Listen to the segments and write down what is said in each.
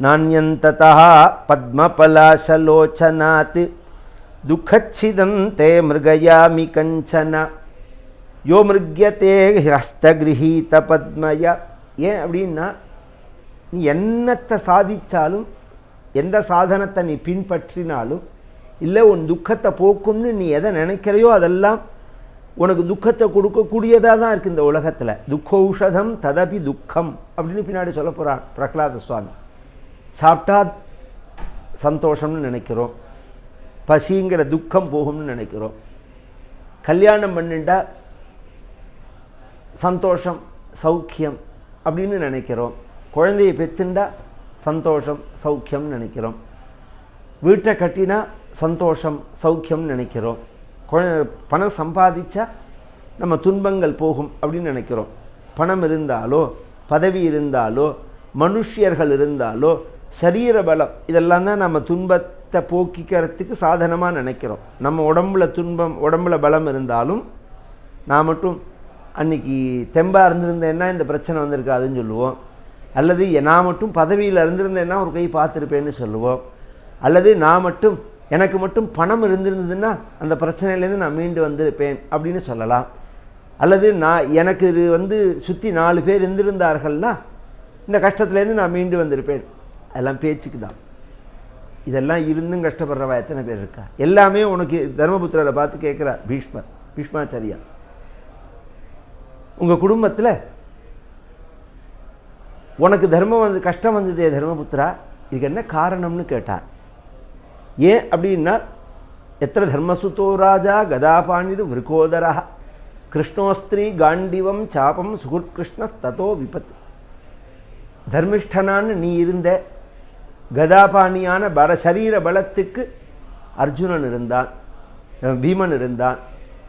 நான்யந்ததா பத்மபலாசலோச்சனாத் துக்கச்சிதம் தே மிருகயாமி கஞ்சன யோ மிருக்யதே ஹஸ்தகிரஹீத பத்மய. ஏன் அப்படின்னா, நீ என்னத்தை சாதித்தாலும், எந்த சாதனத்தை நீ பின்பற்றினாலும், இல்லை உன் துக்கத்தை போக்குன்னு நீ எதை நினைக்கிறையோ அதெல்லாம் உனக்கு துக்கத்தை கொடுக்கக்கூடியதாக தான் இருக்குது இந்த உலகத்தில். துக்கௌஷதம் ததபி துக்கம் அப்படின்னு பின்னாடி சொல்ல போகிறான் பிரகலாத சுவாமி. சாப்பிட்டா சந்தோஷம்னு நினைக்கிறோம், பசிங்கிற துக்கம் போகும்னு நினைக்கிறோம். கல்யாணம் பண்ணிண்டா சந்தோஷம் சௌக்கியம் அப்படின்னு நினைக்கிறோம். குழந்தையை பெற்றுண்டா சந்தோஷம் சௌக்கியம்னு நினைக்கிறோம். வீட்டை கட்டினா சந்தோஷம் சௌக்கியம்னு நினைக்கிறோம். பணம் சம்பாதிச்சா நம்ம துன்பங்கள் போகும் அப்படின்னு நினைக்கிறோம். பணம் இருந்தாலோ பதவி இருந்தாலோ மனுஷியர்கள் இருந்தாலோ சரீர பலம் இதெல்லாம் தான் நம்ம துன்பத்தை போக்கிக்கிறதுக்கு சாதனமாக நினைக்கிறோம். நம்ம உடம்புல பலம் இருந்தாலும் நான் மட்டும் அன்றைக்கி தெம்பாக இருந்திருந்தேன்னா இந்த பிரச்சனை வந்திருக்காதுன்னு சொல்லுவோம். அல்லது நான் மட்டும் பதவியில் இருந்திருந்தேன்னா ஒரு கை பார்த்துருப்பேன்னு சொல்லுவோம். அல்லது எனக்கு மட்டும் பணம் இருந்திருந்ததுன்னா அந்த பிரச்சனையிலேருந்து நான் மீண்டு வந்திருப்பேன் அப்படின்னு சொல்லலாம். அல்லது எனக்கு இது சுற்றி 4 பேர் இருந்திருந்தார்கள்னா இந்த கஷ்டத்துலேருந்து நான் மீண்டு வந்திருப்பேன். அதெல்லாம் பேச்சுக்கு தான். இதெல்லாம் இருந்தும் கஷ்டப்படுறவா எத்தனை பேர் இருக்கா? எல்லாமே உனக்கு தர்மபுத்திரரை பார்த்து கேட்குறா பீஷ்மாச்சாரியா, உங்கள் குடும்பத்தில் உனக்கு கஷ்டம் வந்ததே தர்மபுத்திரா, இதுக்கு என்ன காரணம்னு கேட்டார். ஏன் அப்படின்னா, எத்திர தர்மசுதோ ராஜா கதாபாணிரு விருகோதரா கிருஷ்ணோஸ்திரீ காண்டிவம் சாபம் சுகுத் கிருஷ்ணஸ்ததோ விபத்து. தர்மிஷ்டனான்னு நீ இருந்த, கதாபாணியான சரீர பலத்துக்கு அர்ஜுனன் இருந்தான், பீமன் இருந்தான்,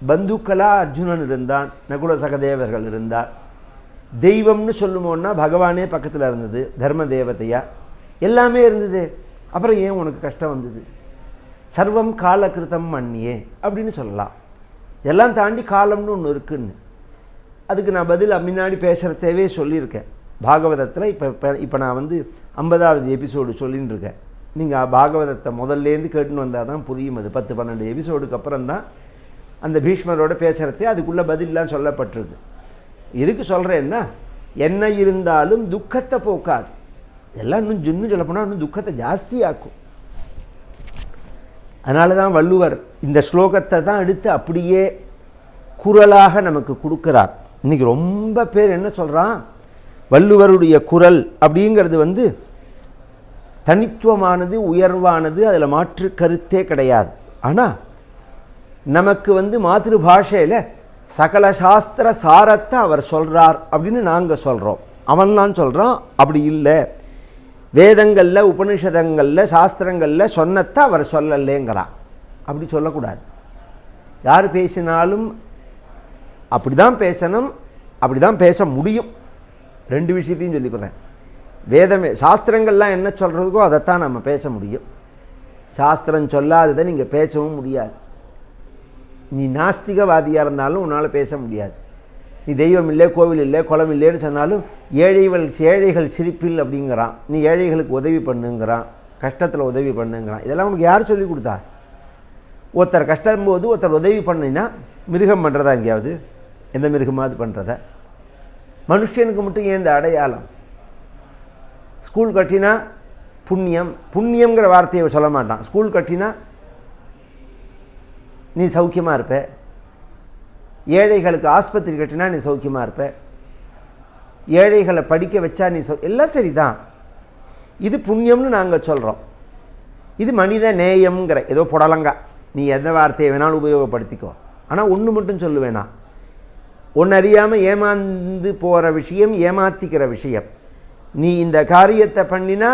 பந்துக்களா அர்ஜுனன் இருந்தான், நகுல சகதேவர்கள் இருந்தார். தெய்வம்னு சொல்லுமோன்னா பகவானே பக்கத்தில் இருந்தது, தர்ம தேவதையா எல்லாமே இருந்தது. அப்புறம் ஏன் உனக்கு கஷ்டம் வந்தது? சர்வம் காலகிருத்தம் மன்னியே அப்படின்னு சொல்லலாம். இதெல்லாம் தாண்டி காலம்னு ஒன்று இருக்குன்னு அதுக்கு நான் பதில் முன்னாடி பேசுகிறதேவே சொல்லியிருக்கேன். பாகவதத்தில் இப்போ நான் 50வது எபிசோடு சொல்லின்னு இருக்கேன். நீங்கள் பாகவதத்தை முதல்லேருந்து கேட்டுன்னு வந்தால் தான் புரியும். அது 10-12 எபிசோடுக்கு அப்புறம் தான் அந்த பீஷ்மரோட பேசுகிறதே அதுக்குள்ளே பதிலெலாம் சொல்லப்பட்டிருக்கு. எதுக்கு சொல்கிறேன்னா, என்ன இருந்தாலும் துக்கத்தை போக்காது. எல்லாம் இன்னும் சொல்லப்போனால் இன்னும் துக்கத்தை ஜாஸ்தியாக்கும். அதனால தான் வள்ளுவர் இந்த ஸ்லோகத்தை தான் எடுத்து அப்படியே குரலாக நமக்கு கொடுக்குறார். இன்றைக்கி ரொம்ப பேர் என்ன சொல்கிறான், வள்ளுவருடைய குரல் அப்படிங்கிறது தனித்துவமானது, உயர்வானது, அதில் மாற்று கருத்தே கிடையாது. ஆனால் நமக்கு மாதృபாஷையில் சகல சாஸ்திர சாரத்தை அவர் சொல்கிறார் அப்படின்னு நாங்கள் சொல்கிறோம். அவன்லாம் சொல்கிறான் அப்படி இல்லை, வேதங்களில் உபனிஷதங்களில் சாஸ்திரங்களில் சொன்னத்தை அவர் சொல்லலேங்கிறான். அப்படி சொல்லக்கூடாது. யார் பேசினாலும் அப்படி தான் பேசணும், அப்படி தான் பேச முடியும். 2 விஷயத்தையும் சொல்லிப்படுறேன். சாஸ்திரங்கள்லாம் என்ன சொல்கிறதுக்கோ அதைத்தான் நம்ம பேச முடியும். சாஸ்திரம் சொல்லாததை நீங்கள் பேசவும் முடியாது. நீ நாஸ்திகவாதியாக இருந்தாலும் உன்னால் பேச முடியாது. நீ தெய்வம் இல்லை, கோவில் இல்லை, குளம் இல்லைன்னு சொன்னாலும் ஏழைகள் சிரிப்பில் அப்படிங்கிறான். நீ ஏழைகளுக்கு உதவி பண்ணுங்கிறான், கஷ்டத்தில் உதவி பண்ணுங்கிறான். இதெல்லாம் உனக்கு யார் சொல்லி கொடுத்தா? ஒருத்தர் கஷ்டம் போது ஒருத்தர் உதவி பண்ணினா மிருகம் பண்ணுறதா? எங்கேயாவது எந்த மிருகமாவது பண்ணுறத? மனுஷனுக்கு மட்டும் ஏன் இந்த அடையாளம்? ஸ்கூல் கட்டினா புண்ணியங்கிற வார்த்தையை சொல்ல மாட்டான். ஸ்கூல் கட்டினா நீ சௌக்கியமாக இருப்ப, ஏழைகளுக்கு ஆஸ்பத்திரி கட்டினா நீ சௌக்கியமாக இருப்ப, ஏழைகளை படிக்க வச்சா நீ எல்லாம் சரி தான். இது புண்ணியம்னு நாங்கள் சொல்கிறோம். இது மனித நேயம்ங்கிற ஏதோ புடலங்க, நீ எந்த வார்த்தையை வேணாலும் உபயோகப்படுத்திக்கோ. ஆனால் ஒன்று மட்டும் சொல்லுவேனா, ஒன்று அறியாமல் ஏமாந்து போகிற விஷயம், ஏமாற்றிக்கிற விஷயம். நீ இந்த காரியத்தை பண்ணினா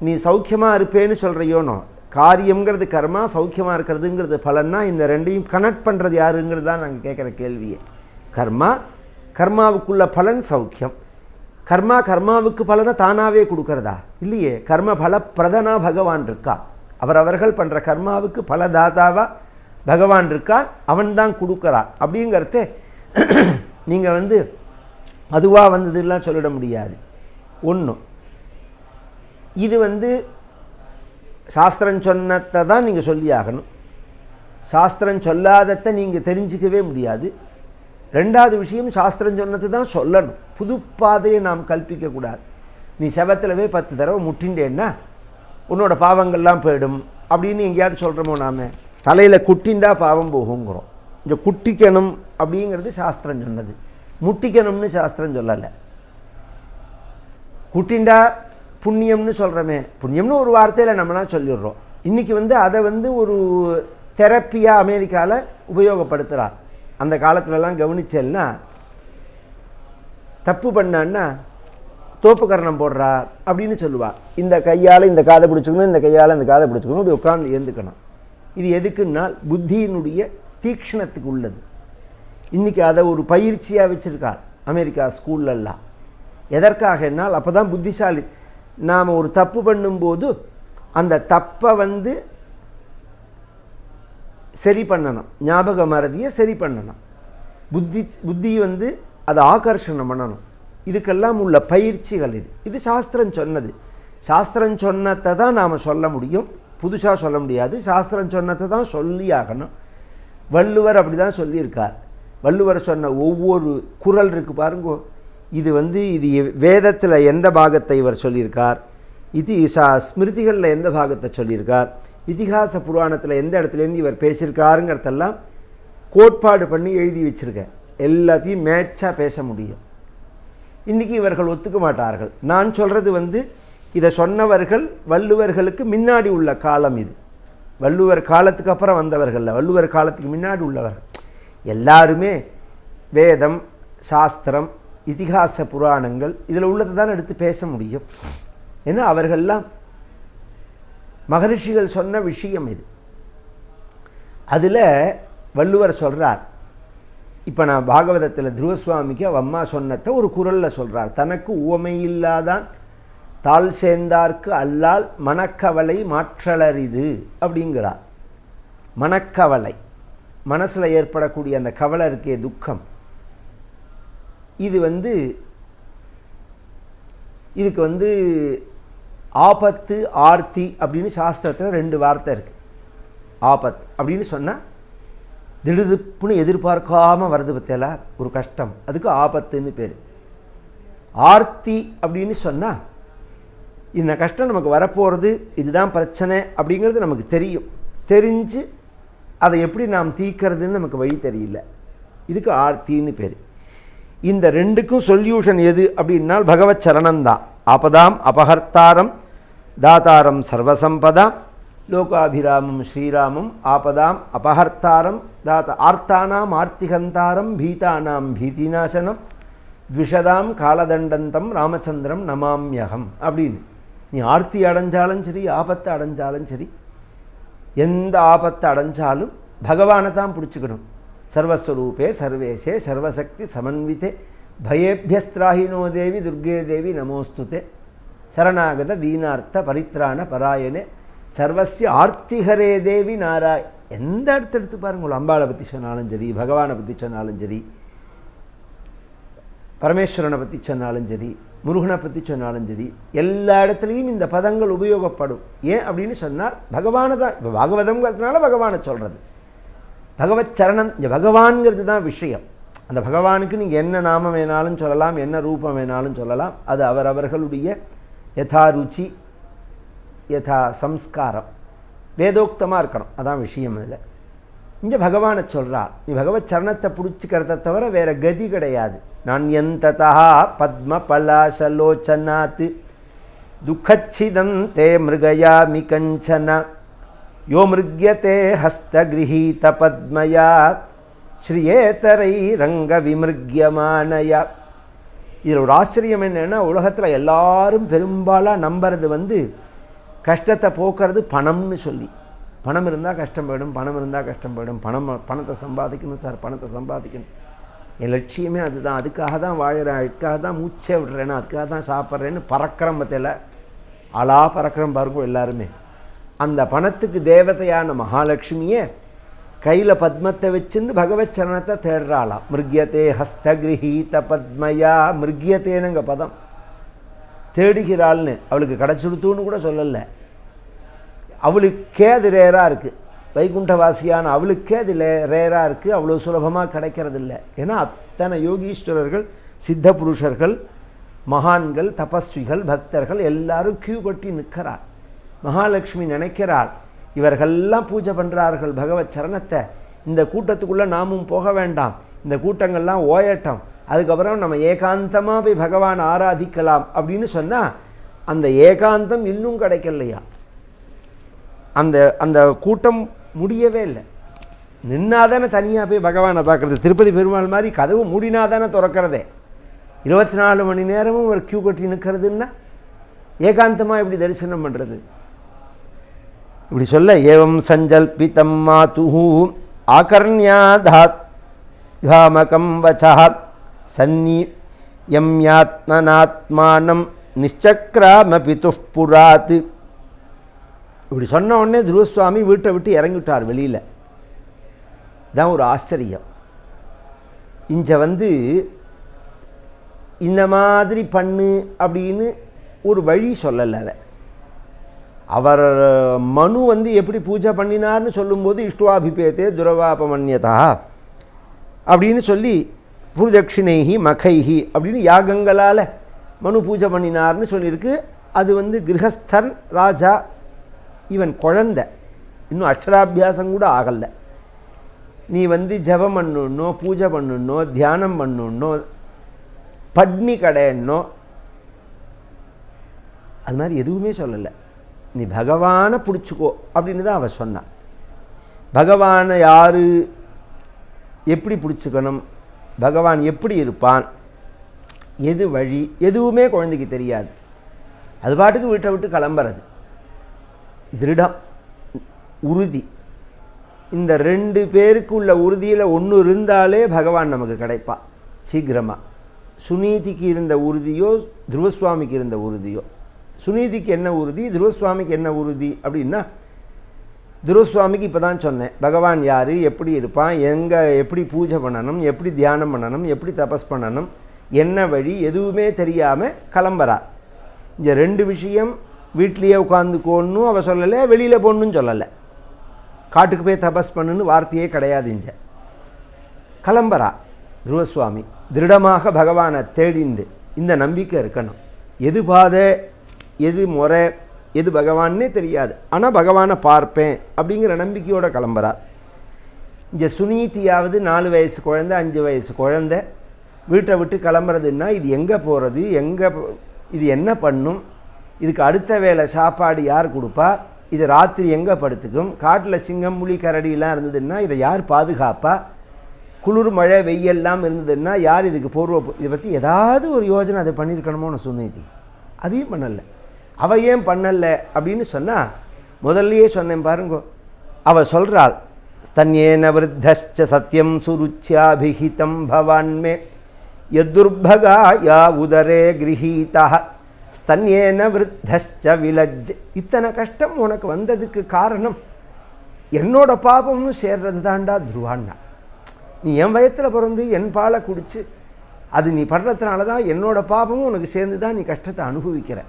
நீ சௌக்கியமாக இருப்பேன்னு சொல்கிறையோனோ, காரியங்கிறது கர்மா, சௌக்கியமாக இருக்கிறதுங்கிறது பலன்னா, இந்த ரெண்டையும் கனெக்ட் பண்ணுறது யாருங்கிறது தான் நாங்கள் கேட்குற கேள்வியே. கர்மாவுக்குள்ள பலன் சௌக்கியம். கர்மாவுக்கு பலனை தானாகவே கொடுக்கறதா? இல்லையே. கர்ம பல பிரதனா பகவான் இருக்கா. அவர்கள் பண்ணுற கர்மாவுக்கு பலதாதாவாக பகவான் இருக்கான், அவன் தான் கொடுக்குறான். அப்படிங்கிறத நீங்கள் அதுவாக வந்ததுலாம் சொல்லிட முடியாது. இது வந்து சாஸ்திரம் சொன்னதை தான் நீங்கள் சொல்லி ஆகணும். சாஸ்திரம் சொல்லாததை நீங்கள் தெரிஞ்சிக்கவே முடியாது. ரெண்டாவது விஷயம், சாஸ்திரம் சொன்னது தான் சொல்லணும். புது பாதையை நாம் கல்பிக்கக்கூடாது. நீ செவத்திலவே 10 தடவை முட்டின்றேன்னா உன்னோட பாவங்கள்லாம் போயிடும் அப்படின்னு எங்கேயாவது சொல்கிறோமோ? நாம் தலையில் குட்டிண்டா பாவம் போகுங்கிறோம். இந்த குட்டிக்கணும் அப்படிங்கிறது சாஸ்திரம் சொன்னது, முட்டிக்கணும்னு சாஸ்திரம் சொல்லலை. குட்டிண்டா புண்ணியம்னு சொல்கிறோமே, புண்ணியம்னு ஒரு வார்த்தையில் நம்மனா சொல்லிடுறோம். இன்றைக்கி வந்து அதை வந்து ஒரு தெரப்பியாக அமெரிக்காவில் உபயோகப்படுத்துகிறார். அந்த காலத்துலலாம் கவனிச்சேன்னா, தப்பு பண்ணான்னா தோப்புக்கரணம் போடுறா அப்படின்னு சொல்லுவாள். இந்த கையால் இந்த காதை பிடிச்சிக்கணும், இந்த கையால் இந்த காதை பிடிச்சிக்கணும், இப்படி உட்காந்து ஏந்துக்கணும். இது எதுக்குன்னால் புத்தியினுடைய தீக்ஷணத்துக்கு உள்ளது. இன்றைக்கி அதை ஒரு பயிற்சியாக வச்சுருக்காள் அமெரிக்கா ஸ்கூல்லலாம். எதற்காக என்னால் அப்போ தான் புத்திசாலி. நாம் ஒரு தப்பு பண்ணும்போது அந்த தப்பை வந்து சரி பண்ணணும், ஞாபக மறதியை சரி பண்ணணும், புத்தி வந்து அதை ஆகர்ஷணம் பண்ணணும். இதுக்கெல்லாம் உள்ள பயிற்சிகள் இது சாஸ்திரம் சொன்னது. சாஸ்திரம் சொன்னதை தான் நாம் சொல்ல முடியும், புதுசாக சொல்ல முடியாது. சாஸ்திரம் சொன்னதை தான் சொல்லி ஆகணும். வள்ளுவர் அப்படி தான் சொல்லியிருக்கார். வள்ளுவர் சொன்ன ஒவ்வொரு குறள் இருக்குது பாருங்க, இது வந்து இது வேதத்தில் எந்த பாகத்தை இவர் சொல்லியிருக்கார், இது ஸ்மிருதிகளில் எந்த பாகத்தை சொல்லியிருக்கார், இதிகாச புராணத்தில் எந்த இடத்துலேருந்து இவர் பேசியிருக்காருங்கிறதெல்லாம் கோட்பாடு பண்ணி எழுதி வச்சுருக்கேன். எல்லாத்தையும் மேட்சாக பேச முடியும். இன்றைக்கி இவர்கள் ஒத்துக்க மாட்டார்கள். நான் சொல்கிறது வந்து இதை சொன்னவர்கள் வள்ளுவர்களுக்கு முன்னாடி உள்ள காலம் இது. வள்ளுவர் காலத்துக்கு அப்புறம் வந்தவர்கள், வள்ளுவர் காலத்துக்கு முன்னாடி உள்ளவர்கள் எல்லாருமே வேதம், சாஸ்திரம், இதிகாச புராணங்கள் இதில் உள்ளதை தான் எடுத்து பேச முடியும். ஏன்னா அவர்கள்லாம் மகரிஷிகள் சொன்ன விஷயம் இது. அதில் வள்ளுவர் சொல்கிறார். இப்போ நான் பாகவதத்தில் துருவசுவாமிக்கு அம்மா சொன்னதை ஒரு குறளில் சொல்கிறார். தனக்கு உவமையில்லாதான் தாள் சேர்ந்தார்க்கு அல்லால் மனக்கவலை மாற்றலரிது அப்படிங்கிறார். மனக்கவலை, மனசில் ஏற்படக்கூடிய அந்த கவலை இருக்கே, துக்கம், இது வந்து இதுக்கு வந்து ஆபத்து, ஆர்த்தி அப்படின்னு சாஸ்திரத்தில் 2 வார்த்தை இருக்குது. ஆபத் அப்படின்னு சொன்னால் திடுதுப்புன்னு எதிர்பார்க்காமல் வருது பற்றியல ஒரு கஷ்டம், அதுக்கு ஆபத்துன்னு பேர். ஆர்த்தி அப்படின்னு சொன்னால் இந்த கஷ்டம் நமக்கு வரப்போகிறது, இதுதான் பிரச்சனை அப்படிங்கிறது நமக்கு தெரியும். தெரிஞ்சு அதை எப்படி நாம் தீர்க்கிறதுன்னு நமக்கு வழி தெரியல, இதுக்கு ஆர்த்தின்னு பேர். இந்த 2க்கும் சொல்யூஷன் எது அப்படின்னால் பகவத் சரணந்தான். ஆபதாம் அபகர்த்தாரம் தாதாரம் சர்வசம்பதாம் லோகாபிராமம் ஸ்ரீராமம் ஆபதாம் அபகர்த்தாரம் தாத்தா ஆர்த்தானாம் ஆர்த்திகந்தாரம் பீதானாம் பீதிநாசனம் த்விஷதாம் காலதண்டந்தம் ராமச்சந்திரம் நமாம்யகம் அப்படின்னு. நீ ஆர்த்தி அடைஞ்சாலும் சரி, ஆபத்தை அடைஞ்சாலும் சரி, எந்த ஆபத்தை அடைஞ்சாலும் பகவானை தான் பிடிச்சிக்கணும். சர்வஸ்வரூபே சர்வேஷே சர்வசக்தி சமன்விதே பயேபியஸ்திராஹினோ தேவி துர்கே தேவி நமோஸ்துதே சரணாகத தீனார்த்த பரித்ராண பராயணே சர்வஸ்ய ஆர்த்திஹரே தேவி நாராய். எந்த இடத்த எடுத்து பாருங்கள், அம்பாளை பற்றி சொன்னாலும் சரி, பகவானை பற்றி சொன்னாலும் சரி, பரமேஸ்வரனை பற்றி சொன்னாலும் சரி, முருகனை பற்றி சொன்னாலும் சரி, எல்லா இடத்துலையும் இந்த பதங்கள் உபயோகப்படும். ஏன் அப்படின்னு சொன்னால் பகவானை தான். இப்போ பாகவதம்ங்கிறதுனால பகவானை சொல்கிறது. பகவத் சரணம், இந்த பகவான்கிறது தான் விஷயம். அந்த பகவானுக்கு நீங்கள் என்ன நாமம் வேணாலும் சொல்லலாம், என்ன ரூபம் வேணாலும் சொல்லலாம். அது அவரவர்களுடைய யதா ருச்சி, யதா சம்ஸ்காரம், வேதோக்தமாக இருக்கணும். அதான் விஷயம். அதில் இங்கே பகவானை சொல்கிறார். நீ பகவத் சரணத்தை பிடிச்சிக்கிறத தவிர வேறு கதி கிடையாது. நான் எந்ததா பத்ம பலாசலோச்சனாத் துக்கச்சிதம் தே மிருகயாமி கஞ்சன யோ மிருக்யதே ஹஸ்தகிரஹீத பத்மயா ஸ்ரீயேதரை ரங்க விமிருக்யமானயா. இதில் ஒரு ஆச்சரியம் என்னென்னா, உலகத்தில் எல்லாரும் பெரும்பாலாக நம்புறது வந்து கஷ்டத்தை போக்குறது பணம்னு சொல்லி. பணம் இருந்தால் கஷ்டம் போயிடும், பணம் இருந்தால் கஷ்டம் போயிடும், பணத்தை சம்பாதிக்கணும் சார், பணத்தை சம்பாதிக்கணும். என் லட்சியமே அதுதான். அதுக்காக தான் வாழுறேன், அதுக்காக தான் மூச்சே விடுறேன்னு, அதுக்காக தான் சாப்பிட்றேன்னு பறக்கிறோம். பற்றியில் ஆளா பறக்கிறோம் பாருங்க எல்லாருமே. அந்த பணத்துக்கு தேவதையான மகாலட்சுமியே கையில் பத்மத்தை வச்சுன்னு பகவத் சரணத்தை தேடுறாளாம். மிருக்யதே ஹஸ்தகிரஹீத பத்மயா. மிருக்யத்தேனுங்க பதம் தேடுகிறாள்னு, அவளுக்கு கிடச்சிடுத்துன்னு கூட சொல்லலை. அவளுக்கே அது ரேராக இருக்குது. வைகுண்டவாசியான அவளுக்கே அது ரேராக இருக்குது. அவ்வளோ சுலபமாக கிடைக்கிறதில்ல. ஏன்னா அத்தனை யோகீஸ்வரர்கள், சித்த புருஷர்கள், மகான்கள், தபஸ்விகள், பக்தர்கள் எல்லாரும் கியூ கட்டி நிற்கிறாள். மகாலட்சுமி நினைக்கிறாள், இவர்கள்லாம் பூஜை பண்ணுறார்கள் பகவத் சரணத்தை, இந்த கூட்டத்துக்குள்ளே நாமும் போக வேண்டாம், இந்த கூட்டங்கள்லாம் ஓயட்டம், அதுக்கப்புறம் நம்ம ஏகாந்தமாக போய் பகவான் ஆராதிக்கலாம் அப்படின்னு சொன்னால் அந்த ஏகாந்தம் இன்னும் கிடைக்கலையா. அந்த அந்த கூட்டம் முடியவே இல்லை. நின்னாதானே தனியாக போய் பகவானை பார்க்குறது. திருப்பதி பெருமாள் மாதிரி கதவு மூடினாதானே திறக்கிறதே. 24 மணி நேரமும் ஒரு கியூ கட்டி நிற்கிறதுன்னா ஏகாந்தமாக எப்படி தரிசனம் பண்ணுறது? இப்படி சொல்ல, ஏவம் சஞ்சல்பிதம் மாதுஹு ஆகர்ணியாதாத் காமகம் வசா சன்னி யம்யாத்மனாத்மானம் நிச்சக்ராம பிதுப் புராத். இப்படி சொன்ன உடனே துருவசுவாமி வீட்டை விட்டு இறங்கிவிட்டார் வெளியில். இதான் ஒரு ஆச்சரியம். இங்கே இந்த மாதிரி பண்ணு அப்படின்னு ஒரு வழி சொல்லலை. அவர் மனு எப்படி பூஜை பண்ணினார்னு சொல்லும்போது இஷ்டுவாபிபேத்தே துரவாபமன்யதா அப்படின்னு சொல்லி புருதட்சிணைஹி மகைஹி அப்படின்னு யாகங்களால் மனு பூஜை பண்ணினார்னு சொல்லியிருக்கு. அது கிரகஸ்தன் ராஜா, இவன் குழந்தை, இன்னும் அக்ஷராபியாசம் கூட ஆகலை. நீ ஜபம் பண்ணணும், பூஜை பண்ணணும், தியானம் பண்ணணும், பட்னி கடையணும், அது மாதிரி எதுவுமே சொல்லலை. நீ பகவானை பிடிச்சிக்கோ அப்படின்னு தான் அவன் சொன்னான். பகவானை யார் எப்படி பிடிச்சிக்கணும், பகவான் எப்படி இருப்பான், எது வழி, எதுவுமே குழந்தைக்கு தெரியாது. அது பாட்டுக்கு வீட்டை விட்டு கிளம்புறது. திருடம், உறுதி, இந்த 2 பேருக்கு உள்ள உறுதியில் ஒன்று இருந்தாலே பகவான் நமக்கு கிடைப்பான் சீக்கிரமாக. சுனீதிக்கு இருந்த உறுதியோ துருவசுவாமிக்கு இருந்த உறுதியோ, சுனீதிக்கு என்ன உறுதி, துருவசுவாமிக்கு என்ன உறுதி அப்படின்னா, துருவசுவாமிக்கு இப்போ தான் சொன்னேன் பகவான் யார், எப்படி இருப்பான், எப்படி பூஜை பண்ணணும், எப்படி தியானம் பண்ணணும், எப்படி தபஸ் பண்ணணும், என்ன வழி, எதுவுமே தெரியாமல் கிளம்புறார். இந்த 2 விஷயம் வீட்லேயே உட்காந்துக்கோன்னு அவள் சொல்லலை, வெளியில் போகணுன்னு சொல்லலை. காட்டுக்கு போய் தபஸ் பண்ணுன்னு வார்த்தையே கிடையாது. இங்கே கிளம்புறா துருவசுவாமி. திருடமாக பகவானை தேடிண்டு இந்த நம்பிக்கை இருக்கணும். எது பாதை, எது முறை, எது பகவான்னே தெரியாது, ஆனால் பகவானை பார்ப்பேன் அப்படிங்கிற நம்பிக்கையோடு கிளம்புறார். இங்கே சுனீதியாவது 4 வயசு குழந்தை, 5 வயசு குழந்தை வீட்டை விட்டு கிளம்புறதுன்னா இது எங்கே போகிறது, இது என்ன பண்ணும், இதுக்கு அடுத்த வேளை சாப்பாடு யார் கொடுப்பா, இது ராத்திரி எங்கே படுத்துக்கும், காட்டில் சிங்கம் புலி கரடியெலாம் இருந்ததுன்னா இதை யார் பாதுகாப்பா, குளிர் மழை வெய்யெல்லாம் இருந்ததுன்னா யார் இதுக்கு இதை பற்றி ஏதாவது ஒரு யோஜனை அதை பண்ணியிருக்கணுமோன்னு சுனீதி. அதையும் பண்ணலை. அவள் ஏன் பண்ணலை அப்படின்னு சொன்னால், முதல்லையே சொன்னேன் பாருங்கோ. அவள் சொல்கிறாள், ஸ்தன்யேன விருத்தஸ்ச சத்யம் சுருச்சியாபிஹிதம் பவான்மே யதுர்பகா யா உதரே கிரஹீதா ஸ்தன்யேன விருத்தஸ்ச விலஜ். இத்தனை கஷ்டம் உனக்கு வந்ததுக்கு காரணம் என்னோட பாபம்னு சேர்றது தாண்டா துருவான்னா. நீ என் வயத்தில் பிறந்து என் பாலை குடித்து அது நீ படுறதுனால தான் என்னோட பாபமும் உனக்கு சேர்ந்து தான் நீ கஷ்டத்தை அனுபவிக்கிற.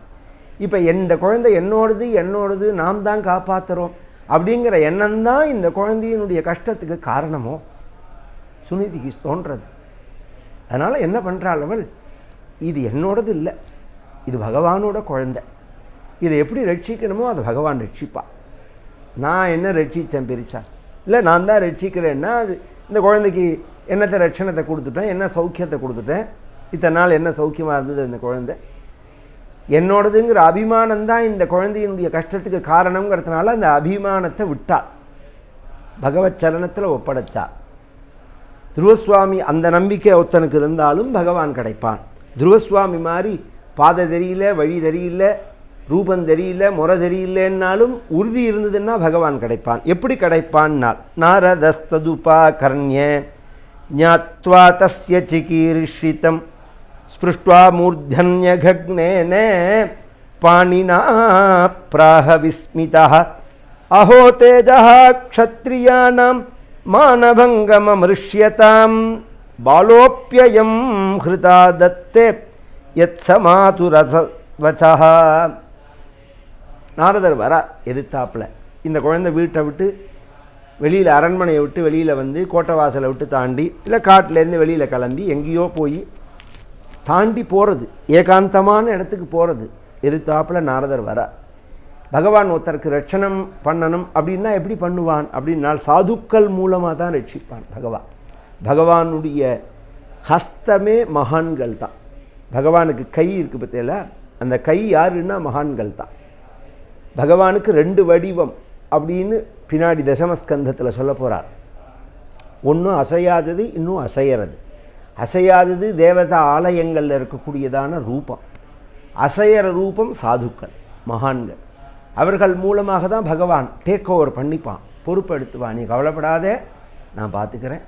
இப்போ இந்த குழந்தை என்னோடது நாம் தான் காப்பாற்றுறோம் அப்படிங்கிற எண்ணம் தான் இந்த குழந்தையினுடைய கஷ்டத்துக்கு காரணமோ சுனீதிக்கு தோன்றது. அதனால் என்ன பண்ணுறாள் அவள், இது என்னோடது இல்லை, இது பகவானோட குழந்தை, இதை எப்படி ரட்சிக்கணுமோ அதை பகவான் ரட்சிப்பாள். நான் என்ன ரட்சித்தேன் பெருசா, இல்லை நான் தான் ரட்சிக்கிறேன்னா அது இந்த குழந்தைக்கு என்னத்தை ரட்சணத்தை கொடுத்துட்டேன், என்ன சௌக்கியத்தை கொடுத்துட்டேன், இத்தனை நாள் என்ன சௌக்கியமாக இருந்தது இந்த குழந்தை, என்னோடதுங்கிற அபிமானம்தான் இந்த குழந்தையினுடைய கஷ்டத்துக்கு காரணங்கிறதுனால அந்த அபிமானத்தை விட்டாள், பகவத் சரணத்தில் ஒப்படைச்சாள். துருவசுவாமி அந்த நம்பிக்கை ஒருத்தனுக்கு இருந்தாலும் பகவான் கிடைப்பான். துருவசுவாமி மாதிரி பாதை தெரியல, வழி தெரியல, ரூபம் தெரியல, முறை தெரியலன்னாலும் உறுதி இருந்ததுன்னா பகவான் கிடைப்பான். எப்படி கிடைப்பான்னால், நாரதஸ்ததுபா கர்ணிய ஞாத்வா தஸ்ய சிகீர்ஷிதம் ஸ்பிருஷ்ட்வா மூர்தன்யகக்னேன பாணினா பிராஹ விஸ்மிதः அஹோ தேஜः க்ஷத்ரியாணாம் மானபங்கமமிருஷ்யதாம் பாலோப்யயம் ஹிருதா தத்தே யத் சமாதுரச வச்சா நாரதர் வரா எதிர்த்தாப்பில். இந்த குழந்தை வீட்டை விட்டு வெளியில், அரண்மனையை விட்டு வெளியில் வந்து கோட்டை வாசலை விட்டு தாண்டி, இல்லை காட்டிலேருந்து வெளியில் கிளம்பி எங்கேயோ போய் தாண்டி போகிறது, ஏகாந்தமான இடத்துக்கு போகிறது. எதிர்த்தாப்பில் நாரதர் வரா. பகவான் ஒருத்தருக்கு ரட்சணம் பண்ணணும் அப்படின்னா எப்படி பண்ணுவான் அப்படின்னால் சாதுக்கள் மூலமாக தான் ரட்சிப்பான் பகவான். பகவானுடைய ஹஸ்தமே மகான்கள் தான். பகவானுக்கு கை இருக்குது பற்றியில, அந்த கை யாருன்னா மகான்கள் தான். பகவானுக்கு 2 வடிவம் அப்படின்னு பின்னாடி தசமஸ்கந்தத்தில் சொல்ல போகிறார். ஒன்றும் அசையாதது, இன்னும் அசைகிறது. அசையாதது தேவதா ஆலயங்களில் இருக்கக்கூடியதான ரூபம். அசைகிற ரூபம் சாதுக்கள், மகான்கள். அவர்கள் மூலமாக தான் பகவான் டேக் ஓவர் பண்ணிப்பான், பொறுப்பெடுத்துவான். நீ கவலைப்படாதே, நான் பார்த்துக்கிறேன்,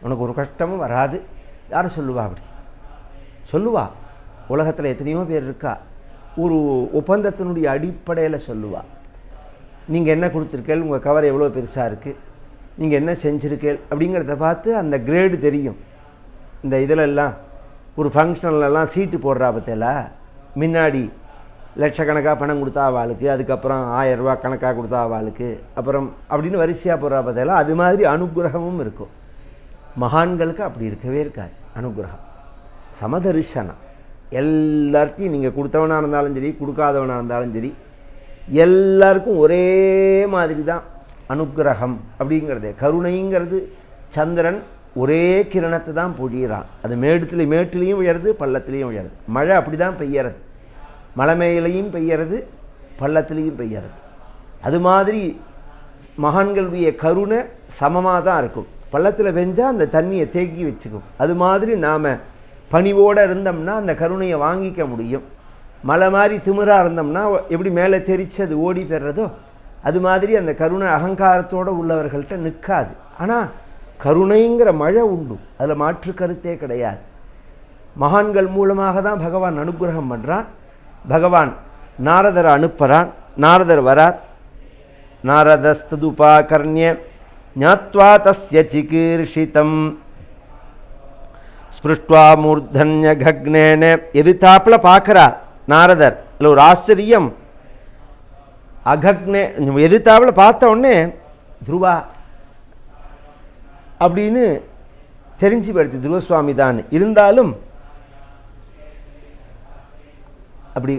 உனக்கு ஒரு கஷ்டமும் வராது. யார் சொல்லுவா? அப்படி சொல்லுவா. உலகத்தில் எத்தனையோ பேர் இருக்கா, ஒரு ஒப்பந்தத்தினுடைய அடிப்படையில் சொல்லுவா. நீங்கள் என்ன கொடுத்துருக்கேள், உங்கள் கவர் எவ்வளோ பெருசாக இருக்குது, நீங்கள் என்ன செஞ்சுருக்கேள் அப்படிங்கிறத பார்த்து அந்த கிரேடு தெரியும். இந்த இதிலெல்லாம் ஒரு ஃபங்க்ஷன்லலாம் சீட்டு போடுறா பற்றில, முன்னாடி லட்சக்கணக்காக பணம் கொடுத்தா அவளுக்கு, அதுக்கப்புறம் 1000 ரூபா கணக்காக கொடுத்தா அவளுக்கு, அப்புறம் அப்படின்னு வரிசையாக போடுறா பற்றில, அது மாதிரி அனுகிரகமும் இருக்கும். மகான்களுக்கு அப்படி இருக்கவே இருக்காது அனுகிரகம். சமதரிசனம். எல்லார்ட்டையும் நீங்கள் கொடுத்தவனாக இருந்தாலும் சரி, கொடுக்காதவனாக இருந்தாலும் சரி, எல்லாருக்கும் ஒரே மாதிரி தான் அனுகிரகம் அப்படிங்கிறது. கருணைங்கிறது சந்திரன் ஒரே கிரணத்தை தான் பொழியிறான். அது மேட்டிலையும் விழறது, பள்ளத்துலேயும் விழறது. மழை அப்படி தான் பெய்யறது, மலை மேலையும் பெய்யறது, பள்ளத்துலேயும் பெய்யறது. அது மாதிரி மகான்களுடைய கருணை சமமாக தான் இருக்கும். பள்ளத்தில் பெஞ்சால் அந்த தண்ணியை தேக்கி வச்சுக்கும். அது மாதிரி நாம் பணிவோடு இருந்தோம்னா அந்த கருணையை வாங்கிக்க முடியும். மலை மாதிரி திமிராக இருந்தோம்னா எப்படி மேலே தெரிச்சு அது ஓடி பெறுறதோ, அது மாதிரி அந்த கருணை அகங்காரத்தோடு உள்ளவர்கள்ட்ட நிற்காது. ஆனால் கருணைங்கிற மழை உண்டு, அதில் மாற்று கருத்தே கிடையாது. மகான்கள் மூலமாக தான் பகவான் அனுகிரகம் பண்ணுறான். பகவான் நாரதரை அனுப்புகிறான். நாரதர் வரார். நாரதஸ்ததுபாகர்ணிய ஞாத்வா தஸ்ய சிகீர்ஷிதம் ஸ்பிருஷ்ட்வா மூர்தன்ய கக்னேன. எதிர்த்தாப்பில் பார்க்குறார் நாரதர். இல்லை ஒரு ஆச்சரியம். அகக்னே எதிர்த்தாப்பில் பார்த்த உடனே துருவா அப்படின்னு தெரிஞ்சு போயிடுது, துருவசுவாமி தான். இருந்தாலும் அப்படி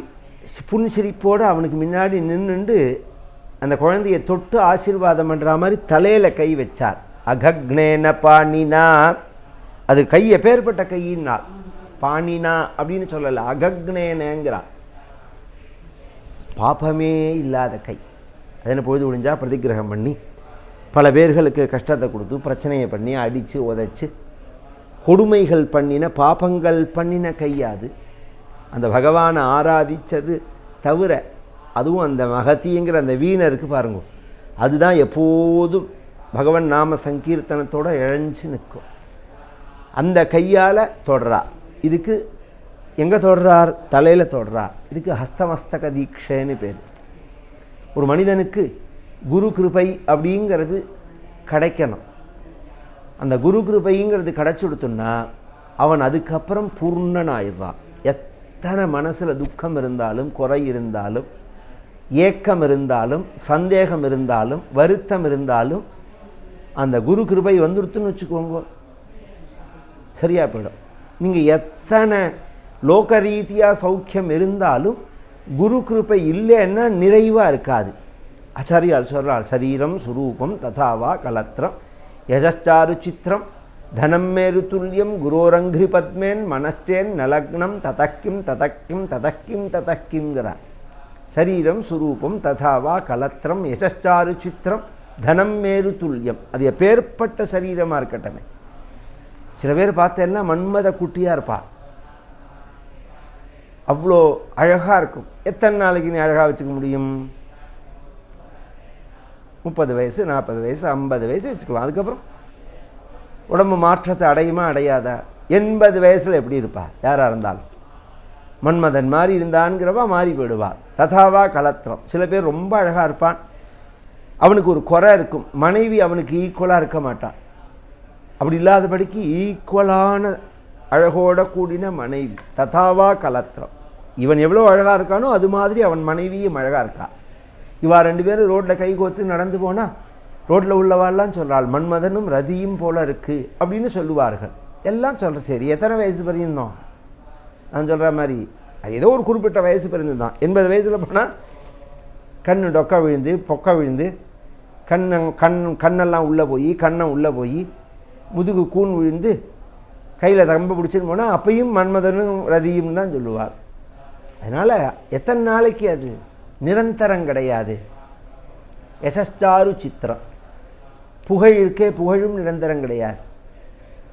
புன்சிரிப்போடு அவனுக்கு முன்னாடி நின்றுண்டு அந்த குழந்தையை தொட்டு ஆசீர்வாதம் பண்ணுற மாதிரி தலையில் கை வச்சார். அகக்னேன பாணினா. அது கையை பேர்பட்ட கையினால் பாணினா அப்படின்னு சொல்லலை, அகக்னேனங்கிறான். பாப்பமே இல்லாத கை. அதனை பொழுது முடிஞ்சால் பிரதிகிரகம் பண்ணி பல பேர்களுக்கு கஷ்டத்தை கொடுத்து பிரச்சனையை பண்ணி அடித்து உதைச்சி கொடுமைகள் பண்ணின, பாபங்கள் பண்ணின கையாது. அந்த பகவானை ஆராதித்தது தவிர, அதுவும் அந்த மகதிங்கிற அந்த வீணருக்கு பாருங்க, அதுதான் எப்போதும் பகவன் நாம சங்கீர்த்தனத்தோடு இழைஞ்சு நிற்கும். அந்த கையால் தொடுறார். இதுக்கு எங்கே தொடுறார்? தலையில் தொடுறார். இதுக்கு ஹஸ்தமஸ்தக தீட்சைன்னு பேர். ஒரு மனிதனுக்கு குரு கிருபை அப்படிங்கிறது கிடைக்கணும். அந்த குரு கிருபைங்கிறது கிடைச்சுடுத்துன்னா அவன் அதுக்கப்புறம் பூர்ணனாயிடுறான். எத்தனை மனசில் துக்கம் இருந்தாலும், குறை இருந்தாலும், ஏக்கம் இருந்தாலும், சந்தேகம் இருந்தாலும், வருத்தம் இருந்தாலும், அந்த குரு கிருபை வந்துடுத்துன்னு வச்சுக்கோங்க, சரியாக போயிடும். நீங்கள் எத்தனை லோக ரீதியாக சௌக்கியம் இருந்தாலும் குரு கிருபை இல்லைன்னா நிறைவாக இருக்காது. ஆச்சாரியால் சொல்கிறார், சரீரம் சுரூபம் ததாவா கலத்திரம் யஜச்சாரு சித்திரம் தனம் மேரு துல்லியம் குரோரங்கிரி பத்மேன் மனச்சேன் நலக்னம் ததக்கிம் ததக்கிம் ததக்கிம் ததக்கிங்கிறார். சரீரம் சுரூபம் ததாவா கலத்திரம் யஜச்சாரு சித்திரம் தனம் மேரு துல்லியம். அது எப்பேற்பட்ட சரீரமாக இருக்கட்டமே. சில பேர் பார்த்தேன்னா மன்மத குட்டியாக இருப்பாள், அவ்வளோ அழகாக இருக்கும். எத்தனை நாளைக்கு நீ அழகாக வச்சுக்க முடியும்? 30 வயசு, 40 வயசு, 50 வயசு வச்சுக்கலாம். அதுக்கப்புறம் உடம்பு மாற்றத்தை அடையுமா அடையாதா? 80 வயசில் எப்படி இருப்பா? யாராக இருந்தாலும் மன்மதன் மாதிரி இருந்தான்கிறவா மாறி போயிடுவாள். ததாவா கலத்திரம். சில பேர் ரொம்ப அழகாக இருப்பான், அவனுக்கு ஒரு குறை இருக்கும், மனைவி அவனுக்கு ஈக்குவலாக இருக்க மாட்டான். அப்படி இல்லாதபடிக்கு ஈக்குவலான அழகோட கூடின மனைவி. ததாவா கலத்திரம். இவன் எவ்வளோ அழகாக இருக்கானோ அது மாதிரி அவன் மனைவியும் அழகாக இருக்கா. இவா 2 பேரும் ரோட்டில் கை கோத்து நடந்து போனால் ரோட்டில் உள்ளவாள்லாம் சொல்கிறாள் மன்மதனும் ரதியும் போல இருக்குது அப்படின்னு சொல்லுவார்கள். எல்லாம் சொல்கிற சரி எத்தனை வயசு பரிந்தோம் நான் சொல்கிற மாதிரி அது ஏதோ ஒரு குறிப்பிட்ட வயசு பரிந்து தான். 80 வயசில் போனால் கண் டொக்கா விழுந்து பொக்கா விழுந்து கண்ணெல்லாம் உள்ளே போய் கண்ணம் உள்ளே போய் முதுகு கூன் விழுந்து கையில் தம்ப பிடிச்சின்னு போனால் அப்பையும் மன்மதனும் ரதியும் தான் சொல்லுவாள். அதனால் எத்தனை நாளைக்கு அது நிரந்தரம் கிடையாது. யசஸ்டாரு சித்திரம் புகழ் இருக்கே புகழும் நிரந்தரம் கிடையாது.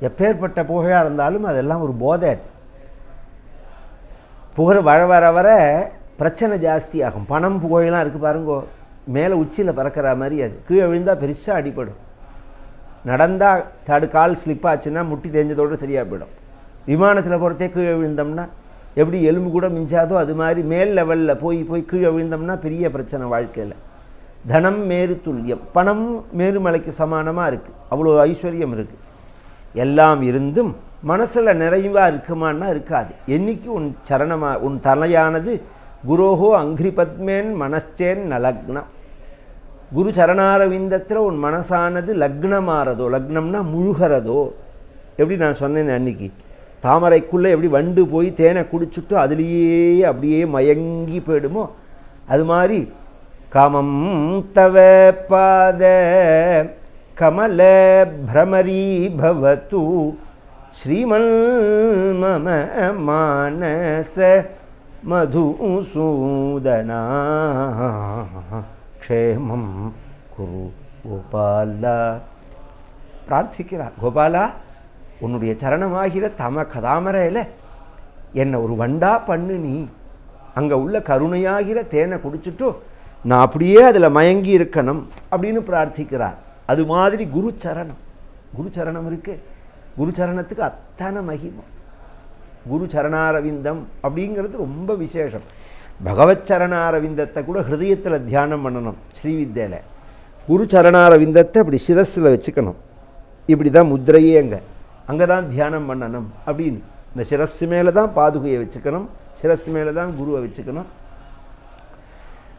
எப்பேற்பட்ட புகழாக இருந்தாலும் அதெல்லாம் ஒரு போதை. புகழ் வர வர வர பிரச்சனை ஜாஸ்தி ஆகும். பணம் புகழெலாம் இருக்குது பாருங்கோ, மேலே உச்சியில் பறக்கிற மாதிரி அது கீழே விழுந்தால் பெருசாக அடிப்படும். நடந்தால் கால் ஸ்லிப் ஆச்சுன்னா முட்டி தேஞ்சதோடு சரியாக போயிடும். விமானத்தில் போகிறதே கீழே விழுந்தோம்னா எப்படி எலும்பு கூட மிஞ்சாதோ அது மாதிரி மேல் லெவலில் போய் கீழே விழுந்தோம்னா பெரிய பிரச்சனை வாழ்க்கையில். தனம் மேரு துல்லியம், பணம் மேருமலைக்கு சமானமாக இருக்குது, அவ்வளோ ஐஸ்வர்யம் இருக்குது. எல்லாம் இருந்தும் மனசில் நிறைவாக இருக்குமான்னா இருக்காது. என்னைக்கு உன் சரணமாக உன் தலையானது குரோஹோ அங்கிரி பத்மேன் மனச்சேன் நலக்னம், குரு சரணாரவிந்தத்தில் உன் மனசானது லக்னமாறதோ, லக்னம்னா முழுகிறதோ. எப்படி நான் சொன்னேன் அன்னைக்கு, தாமரைக்குள்ளே எப்படி வண்டு போய் தேனை குடிச்சுட்டு அதுலேயே அப்படியே மயங்கி போயிடுமோ அது மாதிரி காமம் தவ பாத கமல பிரமரி பவத்து ஸ்ரீமல் மம மானச மதுசூதனா க்ஷேமம் குரு கோபாலா பிரார்த்திக்கிறார். கோபாலா, உன்னுடைய சரணமாகிற கதாமரையில் என்னை ஒரு வண்டா பண்ணு, நீ அங்கே உள்ள கருணையாகிற தேனை குடிச்சுட்டு நான் அப்படியே அதில் மயங்கி இருக்கணும் அப்படின்னு பிரார்த்திக்கிறார். அது மாதிரி குருச்சரணம் இருக்கு. குருச்சரணத்துக்கு அத்தனை மகிமை. குரு சரணாரவிந்தம் அப்படிங்கிறது ரொம்ப விசேஷம். பகவத் சரணாரவிந்தத்தை கூட ஹிருதயத்தில் தியானம் பண்ணணும். ஸ்ரீவித்யாவில் குரு சரணாரவிந்தத்தை அப்படி சிரஸில் வச்சுக்கணும். இப்படி தான் முத்திரையே அங்கே தான் தியானம் பண்ணணும் அப்படின்னு. இந்த சிரஸ்ஸு மேலே தான் பாதுகையை வச்சுக்கணும், சிரஸ்ஸு மேலே தான் குருவை வச்சுக்கணும்.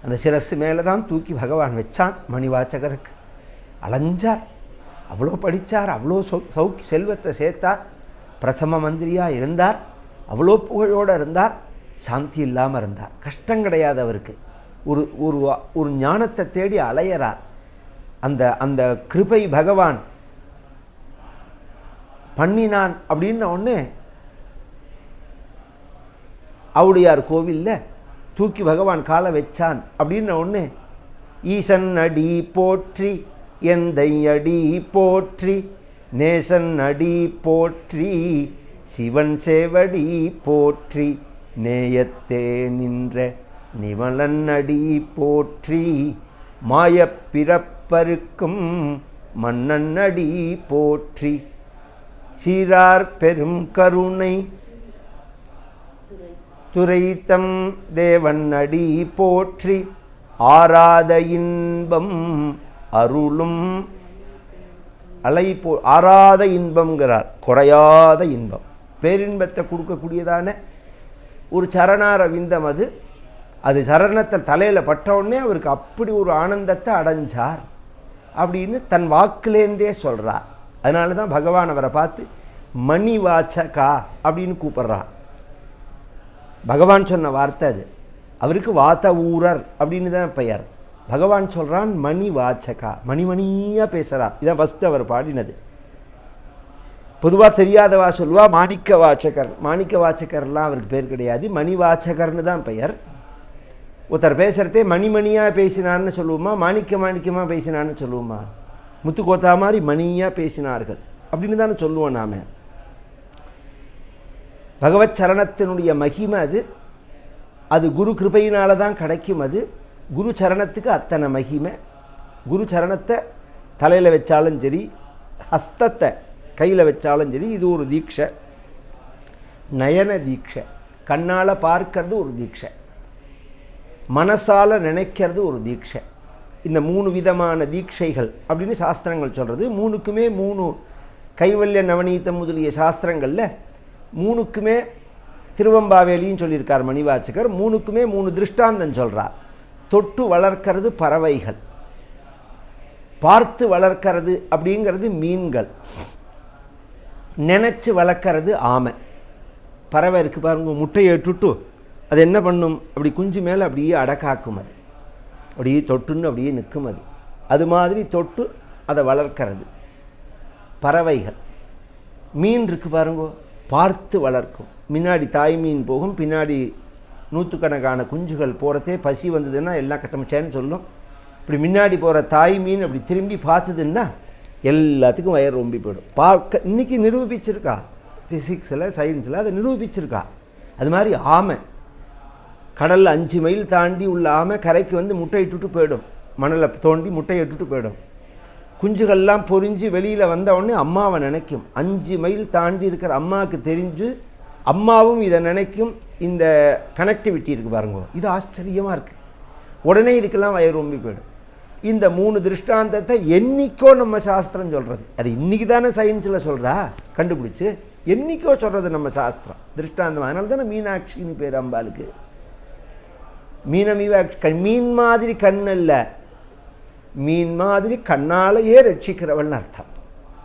அந்த சிரஸ்ஸு மேலே தான் தூக்கி பகவான் வச்சான். மணிவாச்சகருக்கு அலைஞ்சார், அவ்வளோ படித்தார், அவ்வளோ செல்வத்தை சேர்த்தார், பிரதம மந்திரியாக இருந்தார், அவ்வளோ புகழோடு இருந்தார், சாந்தி இல்லாமல் இருந்தார். கஷ்டம் கிடையாது அவருக்கு. ஒரு ஒரு ஒரு ஞானத்தை தேடி அலையிறார். அந்த அந்த கிருபை பகவான் பண்ணினான் அப்படின்ன உடனே ஆவுடையார் கோவிலில் தூக்கி பகவான் காலை வச்சான் அப்படின்ன உடனே ஈசன் அடி போற்றி எந்தை அடி போற்றி நேசன் அடி போற்றி சிவன் சேவடி போற்றி நேயத்தே நின்ற நிமலன் அடி போற்றி மாயப்பிறப்பருக்கும் மன்னன் அடி போற்றி சீரார் பெரும் கருணை துரைத்தம் தேவன் அடி போற்றி ஆராத இன்பம் அருளும் ஆராத இன்பம்ங்கிறார். குறையாத இன்பம், பேரின்பத்தை கொடுக்கக்கூடியதான ஒரு சரணாரவிந்தம். அது சரணத்தில் தலையில் பட்டவுடனே அவருக்கு அப்படி ஒரு ஆனந்தத்தை அடைஞ்சார் அப்படின்னு தன் வாக்குலேருந்தே சொல்கிறார். அதனால தான் பகவான் அவரை பார்த்து மணி வாச்சகா அப்படின்னு கூப்பிட்றார். பகவான் சொன்ன வார்த்தை அது. அவருக்கு வாத்த ஊரர் அப்படின்னு தான் பெயர். பகவான் சொல்கிறான் மணி வாச்சகா, மணிமணியாக பேசுகிறார். இதான் ஃபஸ்ட்டு அவர் பாடினது. பொதுவாக தெரியாதவா சொல்லுவா மாணிக்க வாச்சகர். மாணிக்க வாச்சகர்லாம் அவருக்கு பேர் கிடையாது, மணி வாச்சகர்னு தான் பெயர். ஒருத்தர் பேசுகிறதே மணிமணியாக பேசினார்னு சொல்லுவோமா, மாணிக்கமாக பேசினான்னு சொல்லுவோமா? முத்துக்கோத்தா மாதிரி மணியாக பேசினார்கள் அப்படின்னு தானே சொல்லுவோம் நாம். பகவத் சரணத்தினுடைய மகிமை அது குரு கிருபையினால தான் கிடைக்கும். குரு சரணத்துக்கு அத்தனை மகிமை. குரு சரணத்தை தலையில் வச்சாலும் சரி, ஹஸ்தத்தை கையில் வச்சாலும் சரி, இது ஒரு தீட்சை. நயன தீட்சை, கண்ணால் பார்க்கறது ஒரு தீட்சை, மனசால் நினைக்கிறது ஒரு தீட்சை. இந்த 3 விதமான தீட்சைகள் அப்படின்னு சாஸ்திரங்கள் சொல்கிறது. 3க்குமே 3 கைவல்ய நவநீதம் முதலிய சாஸ்திரங்களில் 3க்குமே திருவம்பாவேலியும் சொல்லியிருக்கார் மணிவாச்சகர். 3க்குமே 3 திருஷ்டாந்தம் சொல்கிறார். தொட்டு வளர்க்கிறது பறவைகள், பார்த்து வளர்க்கிறது அப்படிங்கிறது மீன்கள், நினச்சி வளர்க்கறது ஆமை. பறவை இருக்குது பாருங்க, முட்டையை இட்டுட்டு அது என்ன பண்ணும், அப்படி குஞ்சு மேலே அப்படியே அடக்காக்கும், அது அப்படியே தொட்டுன்னு அப்படியே நிற்கும். அது மாதிரி தொட்டு அதை வளர்க்கிறது பறவைகள். மீன் இருக்குது பாருங்க, பார்த்து வளர்க்கும். முன்னாடி தாய் மீன் போகும், பின்னாடி நூற்றுக்கணக்கான குஞ்சுகள் போகிறதே பசி வந்ததுன்னா எல்லாம் கஷ்டமிச்சேன்னு சொல்லும். இப்படி முன்னாடி போகிற தாய் மீன் அப்படி திரும்பி பார்த்ததுன்னா எல்லாத்துக்கும் வயிறு ரொம்பி போயிடும். பார்க்க இன்றைக்கி நிரூபிச்சிருக்கா, ஃபிசிக்ஸில் சயின்ஸில் அதை நிரூபிச்சிருக்கா. அது மாதிரி ஆமை, கடலில் 5 மைல் தாண்டி உள்ள ஆமை கரைக்கு வந்து முட்டை இட்டுட்டு போயிடும், மணலை தோண்டி முட்டையை இட்டுட்டு போயிடும். குஞ்சுகள்லாம் பொறிஞ்சு வெளியில் வந்த உடனே அம்மாவை நினைக்கும். 5 மைல் தாண்டி இருக்கிற அம்மாவுக்கு தெரிஞ்சு அம்மாவும் இதை நினைக்கும். இந்த கனெக்டிவிட்டி இருக்குது பாருங்க, இது ஆச்சரியமாக இருக்குது. உடனே இதுக்கெல்லாம் வயிறு ரொம்பி போயிடும். இந்த 3 திருஷ்டாந்தத்தை என்றைக்கோ நம்ம சாஸ்திரம் சொல்கிறது. அது இன்றைக்கி தானே சயின்ஸில் சொல்கிறா, கண்டுபிடிச்சி என்றைக்கோ சொல்கிறது நம்ம சாஸ்திரம் திருஷ்டாந்தம். அதனால தானே மீனாட்சின்னு பேர் அம்பாளுக்கு. மீனாட்சி மீன் மாதிரி கண் இல்லை, மீன் மாதிரி கண்ணாலேயே ரட்சிக்கிறவள்னு அர்த்தம்.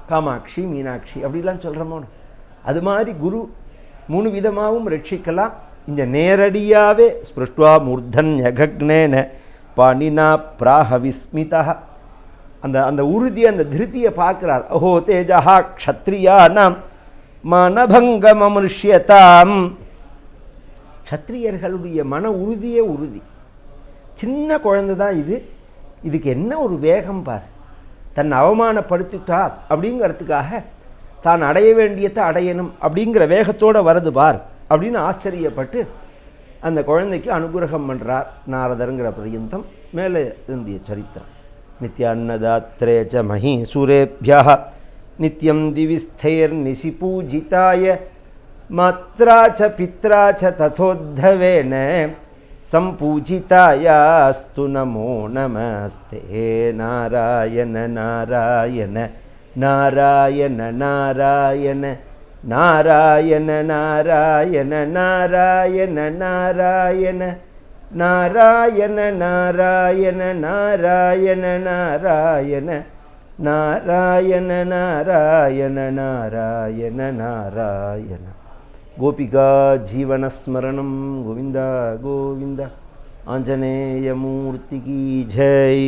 காமாட்சி மீனாட்சி அப்படிலாம் சொல்கிறோமோ. அது மாதிரி குரு 3 விதமாகவும் ரட்சிக்கலாம். இந்த நேரடியாகவே ஸ்பிருஷ்டுவா மூர்தன்யக்னேன பாணினா பிராஹ விஸ்மிதா, அந்த உறுதி, அந்த திருத்தியை பார்க்குறார். அஹோ தேஜா க்ஷத்ரியானாம் மனபங்கமமிருஷ்யதாம். க்ஷத்ரியர்களுடைய மன உறுதியே உறுதி. சின்ன குழந்தை தான் இது, இதுக்கு என்ன ஒரு வேகம் பார். தன்னை அவமானப்படுத்திட்டா அப்படிங்கிறதுக்காக தான் அடைய வேண்டியதை அடையணும் அப்படிங்கிற வேகத்தோடு வருது பார் அப்படின்னு ஆச்சரியப்பட்டு அந்த குழந்தைக்கு அனுகிரகம் பண்ணுறார் நாரதருங்கிற பரியந்தம். மேலே இருந்திய சரித்திரம். நித்யான்னதாத்ரேச்ச மஹீசுரேபியா நித்யம் திவிஸ்தைர் நிசி பூஜிதாய மாத்ராச்ச பித்ராச்ச ததோத்தவேன சம்பூஜிதாயாஸ்து நமோ நமஸ்தே. நாராயண நாராயண நாராயண நாராயண நாராயண நாராயண நாராயண நாராயண நாராயண நாராயண நாராயண நாராயண நாராயண நாராயண நாராயண நாராயண. கோபிகா ஜீவனஸ்மரணம். கோவிந்த கோவிந்த. ஆஞ்சநேயமூர்த்திக்கு ஜெய்.